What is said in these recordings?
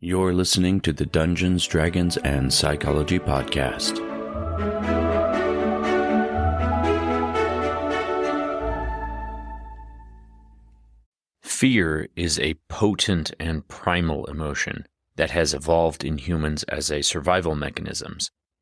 You're listening to the Dungeons, Dragons, and Psychology Podcast. Fear is a potent and primal emotion that has evolved in humans as a survival mechanism.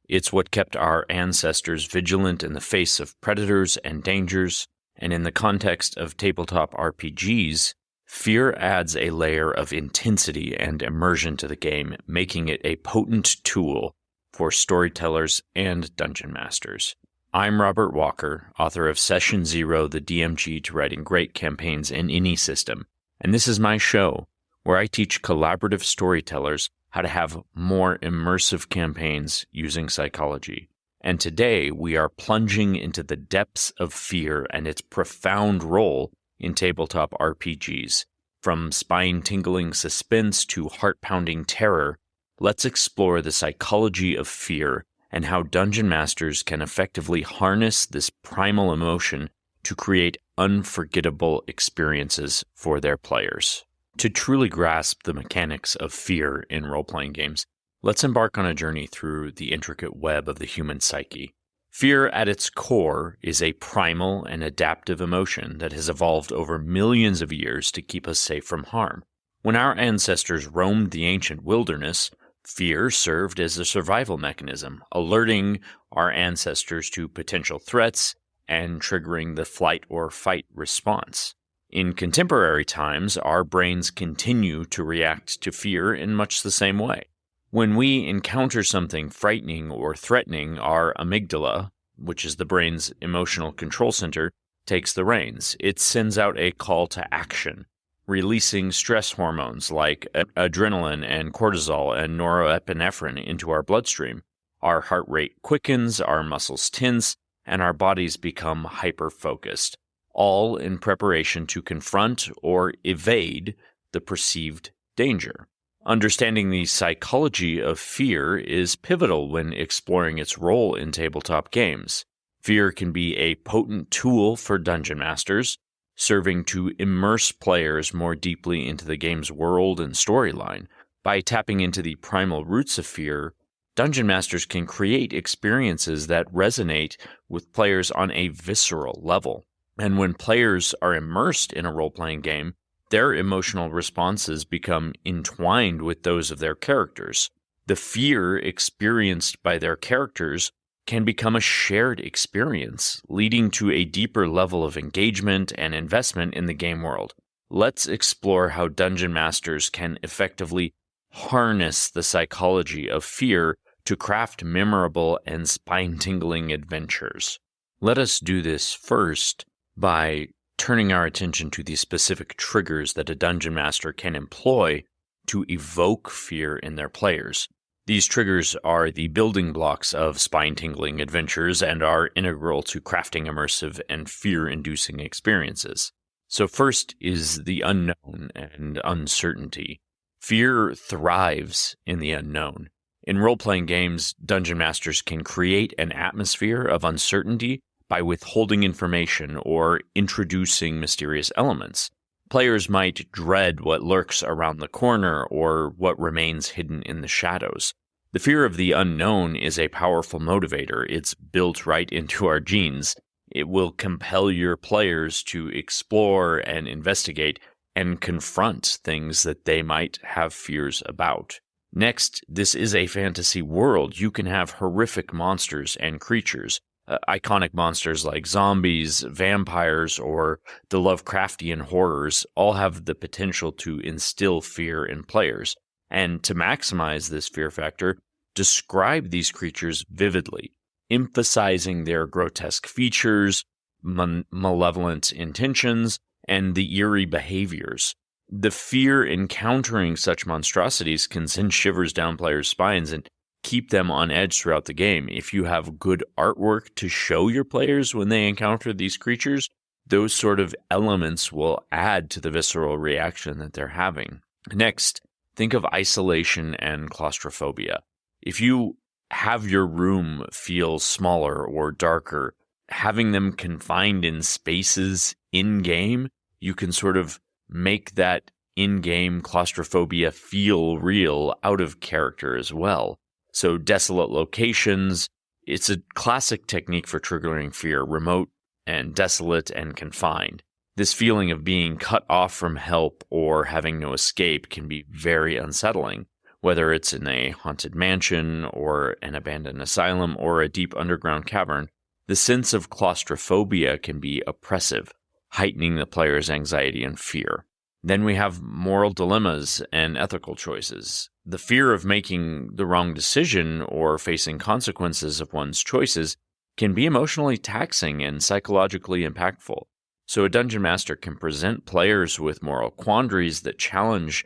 It's what kept our ancestors vigilant in the face of predators and dangers, and in the context of tabletop RPGs, fear adds a layer of intensity and immersion to the game, making it a potent tool for storytellers and dungeon masters. I'm Robert Walker, author of Session Zero, the DMG to writing great campaigns in any system, and this is my show where I teach collaborative storytellers how to have more immersive campaigns using psychology. And today we are plunging into the depths of fear and its profound role in tabletop RPGs. From spine-tingling suspense to heart-pounding terror, let's explore the psychology of fear and how dungeon masters can effectively harness this primal emotion to create unforgettable experiences for their players. To truly grasp the mechanics of fear in role-playing games, let's embark on a journey through the intricate web of the human psyche. Fear at its core is a primal and adaptive emotion that has evolved over millions of years to keep us safe from harm. When our ancestors roamed the ancient wilderness, fear served as a survival mechanism, alerting our ancestors to potential threats and triggering the flight or fight response. In contemporary times, our brains continue to react to fear in much the same way. When we encounter something frightening or threatening, our amygdala, which is the brain's emotional control center, takes the reins. It sends out a call to action, releasing stress hormones like adrenaline and cortisol and norepinephrine into our bloodstream. Our heart rate quickens, our muscles tense, and our bodies become hyper-focused, all in preparation to confront or evade the perceived danger. Understanding the psychology of fear is pivotal when exploring its role in tabletop games. Fear can be a potent tool for dungeon masters, serving to immerse players more deeply into the game's world and storyline. By tapping into the primal roots of fear, dungeon masters can create experiences that resonate with players on a visceral level. And when players are immersed in a role-playing game, their emotional responses become entwined with those of their characters. The fear experienced by their characters can become a shared experience, leading to a deeper level of engagement and investment in the game world. Let's explore how dungeon masters can effectively harness the psychology of fear to craft memorable and spine-tingling adventures. Let us do this first by turning our attention to the specific triggers that a dungeon master can employ to evoke fear in their players. These triggers are the building blocks of spine-tingling adventures and are integral to crafting immersive and fear-inducing experiences. So first is the unknown and uncertainty. Fear thrives in the unknown. In role-playing games, dungeon masters can create an atmosphere of uncertainty by withholding information or introducing mysterious elements. Players might dread what lurks around the corner or what remains hidden in the shadows. The fear of the unknown is a powerful motivator. It's built right into our genes. It will compel your players to explore and investigate and confront things that they might have fears about. Next, this is a fantasy world. You can have horrific monsters and creatures. Iconic monsters like zombies, vampires, or the Lovecraftian horrors all have the potential to instill fear in players. And to maximize this fear factor, describe these creatures vividly, emphasizing their grotesque features, malevolent intentions, and the eerie behaviors. The fear encountering such monstrosities can send shivers down players' spines and keep them on edge throughout the game. If you have good artwork to show your players when they encounter these creatures, those sort of elements will add to the visceral reaction that they're having. Next, think of isolation and claustrophobia. If you have your room feel smaller or darker, having them confined in spaces in-game, you can sort of make that in-game claustrophobia feel real out of character as well. So desolate locations, it's a classic technique for triggering fear, remote and desolate and confined. This feeling of being cut off from help or having no escape can be very unsettling, whether it's in a haunted mansion or an abandoned asylum or a deep underground cavern. The sense of claustrophobia can be oppressive, heightening the player's anxiety and fear. Then we have moral dilemmas and ethical choices. The fear of making the wrong decision or facing consequences of one's choices can be emotionally taxing and psychologically impactful. So a dungeon master can present players with moral quandaries that challenge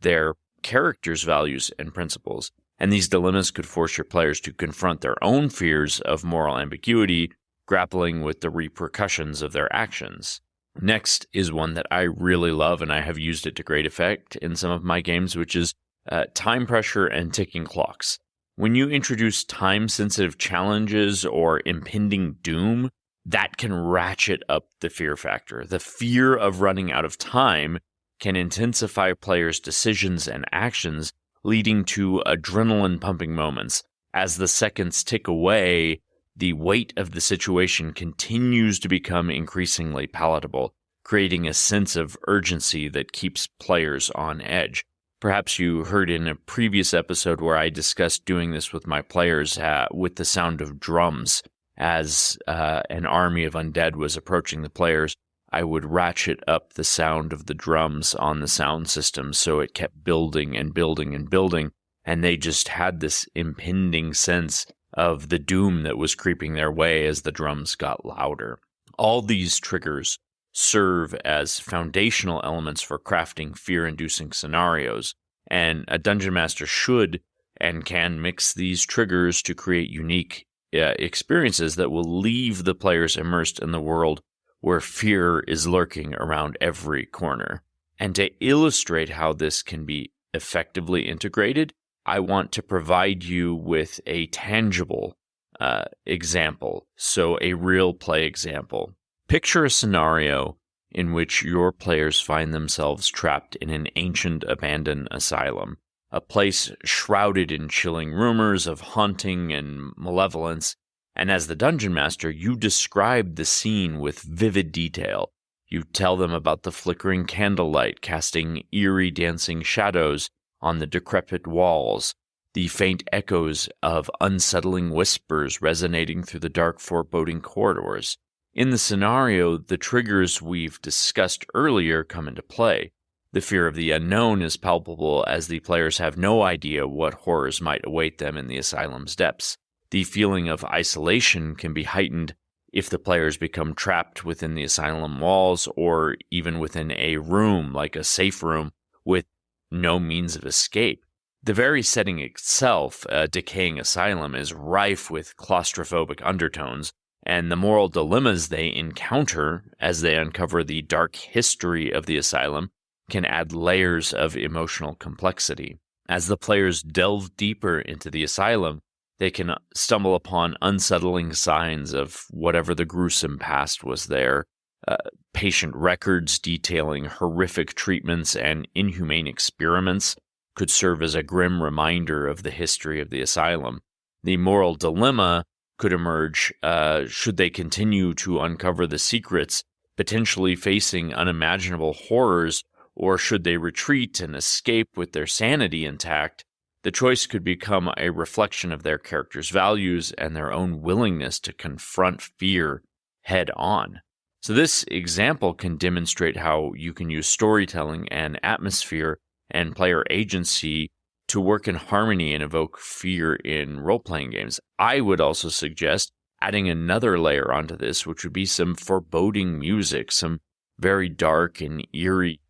their character's values and principles. And these dilemmas could force your players to confront their own fears of moral ambiguity, grappling with the repercussions of their actions. Next is one that I really love, and I have used it to great effect in some of my games, which is time pressure and ticking clocks. When you introduce time-sensitive challenges or impending doom, that can ratchet up the fear factor. The fear of running out of time can intensify players' decisions and actions, leading to adrenaline-pumping moments. As the seconds tick away, the weight of the situation continues to become increasingly palatable, creating a sense of urgency that keeps players on edge. Perhaps you heard in a previous episode where I discussed doing this with my players with the sound of drums. As an army of undead was approaching the players, I would ratchet up the sound of the drums on the sound system so it kept building and building and building, and they just had this impending sense of the doom that was creeping their way as the drums got louder. All these triggers serve as foundational elements for crafting fear-inducing scenarios, and a dungeon master should and can mix these triggers to create unique experiences that will leave the players immersed in the world where fear is lurking around every corner. And to illustrate how this can be effectively integrated, I want to provide you with a tangible example, so a real play example. Picture a scenario in which your players find themselves trapped in an ancient abandoned asylum, a place shrouded in chilling rumors of haunting and malevolence, and as the dungeon master, you describe the scene with vivid detail. You tell them about the flickering candlelight casting eerie dancing shadows on the decrepit walls, the faint echoes of unsettling whispers resonating through the dark foreboding corridors. In the scenario, the triggers we've discussed earlier come into play. The fear of the unknown is palpable as the players have no idea what horrors might await them in the asylum's depths. The feeling of isolation can be heightened if the players become trapped within the asylum walls or even within a room, like a safe room, with no means of escape. The very setting itself, a decaying asylum, is rife with claustrophobic undertones, and the moral dilemmas they encounter as they uncover the dark history of the asylum can add layers of emotional complexity. As the players delve deeper into the asylum, they can stumble upon unsettling signs of whatever the gruesome past was there. Patient records detailing horrific treatments and inhumane experiments could serve as a grim reminder of the history of the asylum. The moral dilemma could emerge should they continue to uncover the secrets, potentially facing unimaginable horrors, or should they retreat and escape with their sanity intact. The choice could become a reflection of their characters' values and their own willingness to confront fear head on. So this example can demonstrate how you can use storytelling and atmosphere and player agency to work in harmony and evoke fear in role-playing games. I would also suggest adding another layer onto this, which would be some foreboding music, some very dark and eerie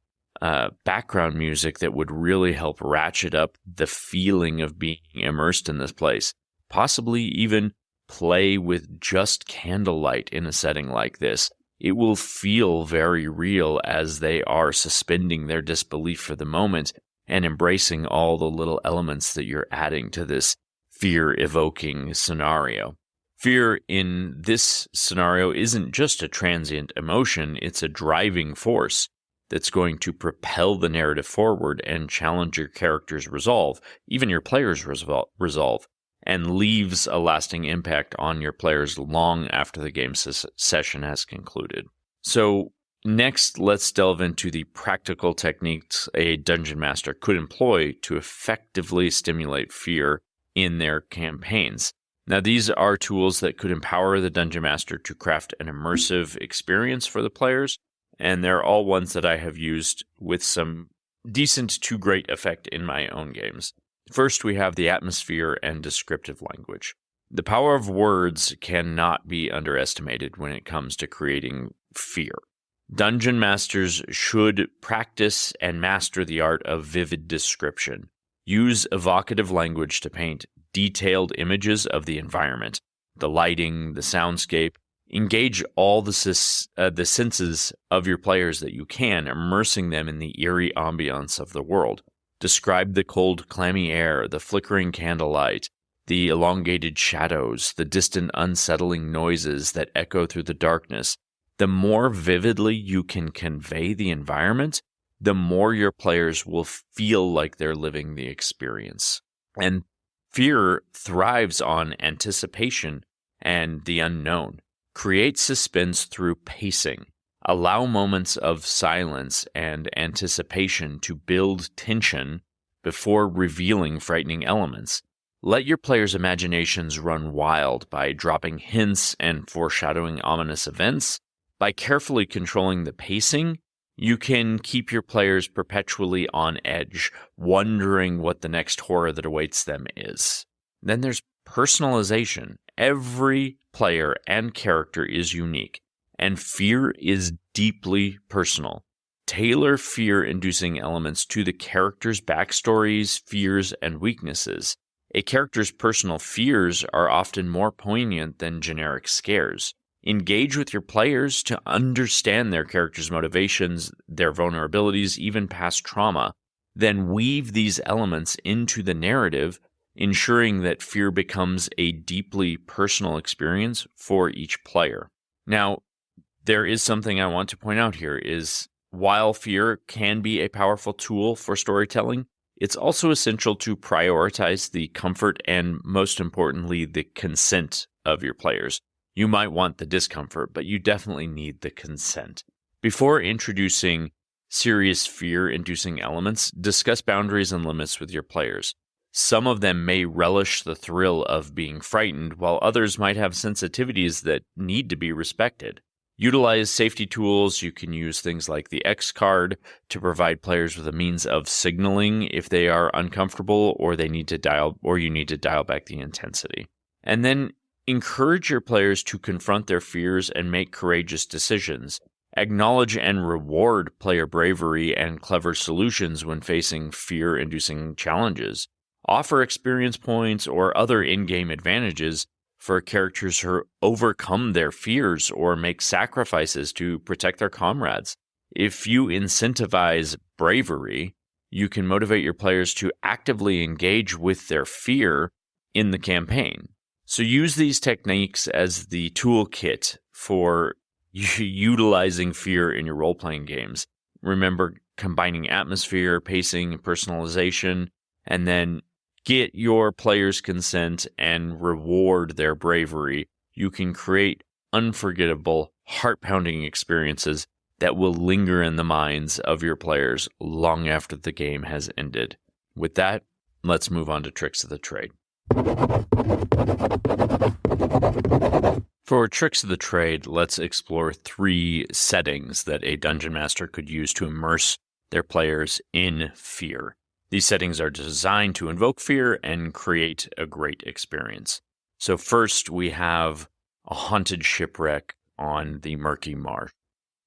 background music that would really help ratchet up the feeling of being immersed in this place. Possibly even play with just candlelight in a setting like this. It will feel very real as they are suspending their disbelief for the moment and embracing all the little elements that you're adding to this fear-evoking scenario. Fear in this scenario isn't just a transient emotion, it's a driving force. that's going to propel the narrative forward and challenge your character's resolve, even your player's resolve, and leaves a lasting impact on your players long after the game session has concluded. So next, let's delve into the practical techniques a dungeon master could employ to effectively stimulate fear in their campaigns. Now, these are tools that could empower the dungeon master to craft an immersive experience for the players, and they're all ones that I have used with some decent to great effect in my own games. First, we have the atmosphere and descriptive language. The power of words cannot be underestimated when it comes to creating fear. Dungeon masters should practice and master the art of vivid description. Use evocative language to paint detailed images of the environment, the lighting, the soundscape. Engage all the senses of your players that you can, immersing them in the eerie ambiance of the world. Describe the cold, clammy air, the flickering candlelight, the elongated shadows, the distant, unsettling noises that echo through the darkness. The more vividly you can convey the environment, the more your players will feel like they're living the experience. And fear thrives on anticipation and the unknown. Create suspense through pacing. Allow moments of silence and anticipation to build tension before revealing frightening elements. Let your players' imaginations run wild by dropping hints and foreshadowing ominous events. By carefully controlling the pacing, you can keep your players perpetually on edge, wondering what the next horror that awaits them is. Then there's personalization. Every player and character is unique, and fear is deeply personal. Tailor fear-inducing elements to the character's backstories, fears, and weaknesses. A character's personal fears are often more poignant than generic scares. Engage with your players to understand their character's motivations, their vulnerabilities, even past trauma. Then weave these elements into the narrative, ensuring that fear becomes a deeply personal experience for each player. Now, there is something I want to point out here is while fear can be a powerful tool for storytelling, it's also essential to prioritize the comfort and, most importantly, the consent of your players. You might want the discomfort, but you definitely need the consent. Before introducing serious fear-inducing elements, discuss boundaries and limits with your players. Some of them may relish the thrill of being frightened, while others might have sensitivities that need to be respected. Utilize safety tools. You can use things like the X card to provide players with a means of signaling if they are uncomfortable or you need to dial back the intensity. And then encourage your players to confront their fears and make courageous decisions. Acknowledge and reward player bravery and clever solutions when facing fear-inducing challenges. Offer experience points or other in-game advantages for characters who overcome their fears or make sacrifices to protect their comrades. If you incentivize bravery, you can motivate your players to actively engage with their fear in the campaign. So use these techniques as the toolkit for utilizing fear in your role-playing games. Remember, combining atmosphere, pacing, and personalization, and then get your players' consent and reward their bravery. You can create unforgettable, heart-pounding experiences that will linger in the minds of your players long after the game has ended. With that, let's move on to tricks of the trade. For tricks of the trade, let's explore 3 settings that a dungeon master could use to immerse their players in fear. These settings are designed to invoke fear and create a great experience. So first, we have a haunted shipwreck on the murky marsh.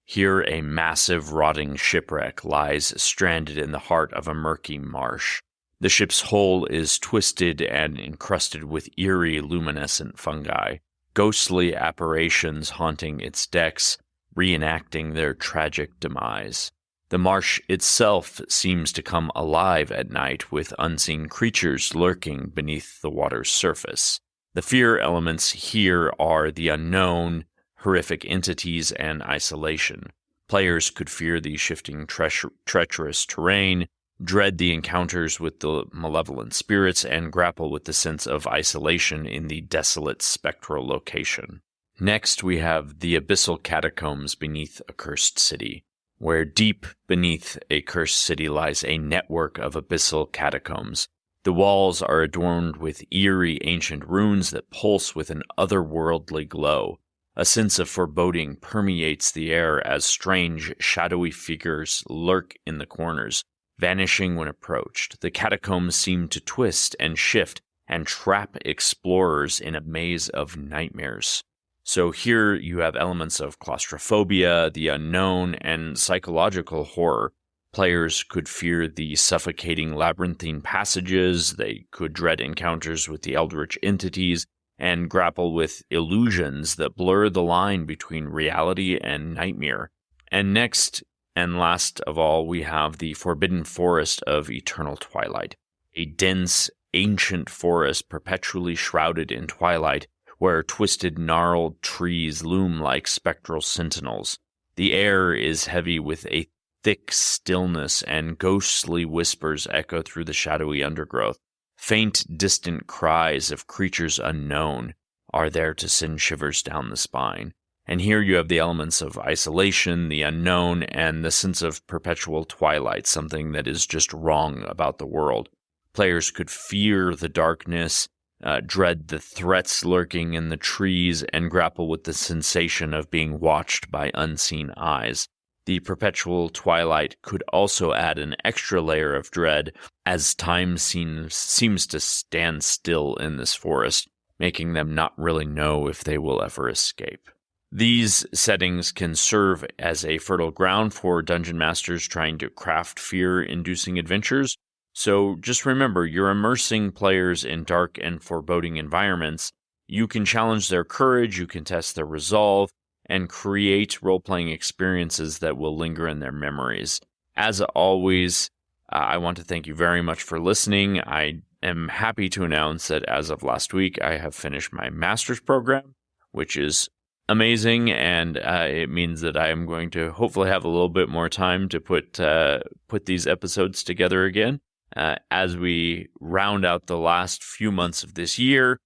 Here, a massive rotting shipwreck lies stranded in the heart of a murky marsh. The ship's hull is twisted and encrusted with eerie luminescent fungi, ghostly apparitions haunting its decks, reenacting their tragic demise. The marsh itself seems to come alive at night with unseen creatures lurking beneath the water's surface. The fear elements here are the unknown, horrific entities, and isolation. Players could fear the shifting treacherous terrain, dread the encounters with the malevolent spirits, and grapple with the sense of isolation in the desolate spectral location. Next, we have the abyssal catacombs beneath a cursed city, where deep beneath a cursed city lies a network of abyssal catacombs. The walls are adorned with eerie ancient runes that pulse with an otherworldly glow. A sense of foreboding permeates the air as strange, shadowy figures lurk in the corners, vanishing when approached. The catacombs seem to twist and shift and trap explorers in a maze of nightmares. So here you have elements of claustrophobia, the unknown, and psychological horror. Players could fear the suffocating labyrinthine passages, they could dread encounters with the eldritch entities, and grapple with illusions that blur the line between reality and nightmare. And next, and last of all, we have the Forbidden Forest of Eternal Twilight, a dense, ancient forest perpetually shrouded in twilight, where twisted, gnarled trees loom like spectral sentinels. The air is heavy with a thick stillness, and ghostly whispers echo through the shadowy undergrowth. Faint, distant cries of creatures unknown are there to send shivers down the spine. And here you have the elements of isolation, the unknown, and the sense of perpetual twilight, something that is just wrong about the world. Players could fear the darkness, dread the threats lurking in the trees, and grapple with the sensation of being watched by unseen eyes. The perpetual twilight could also add an extra layer of dread, as time seems to stand still in this forest, making them not really know if they will ever escape. These settings can serve as a fertile ground for dungeon masters trying to craft fear-inducing adventures. So just remember, you're immersing players in dark and foreboding environments. You can challenge their courage, you can test their resolve, and create role-playing experiences that will linger in their memories. As always, I want to thank you very much for listening. I am happy to announce that as of last week, I have finished my master's program, which is amazing, and it means that I am going to hopefully have a little bit more time to put these episodes together again. As we round out the last few months of this year,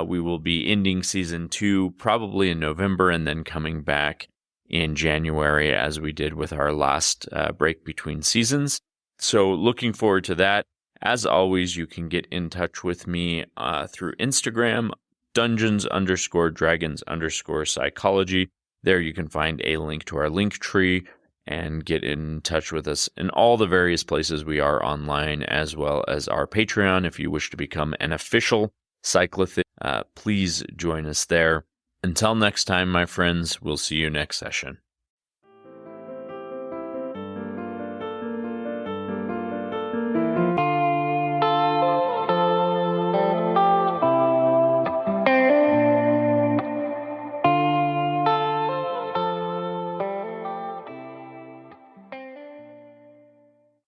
we will be ending Season 2 probably in November and then coming back in January as we did with our last break between seasons. So looking forward to that. As always, you can get in touch with me through Instagram, dungeons_dragons_psychology. There you can find a link to our Linktree and get in touch with us in all the various places we are online, as well as our Patreon. If you wish to become an official Cyclothic, please join us there. Until next time, my friends, we'll see you next session.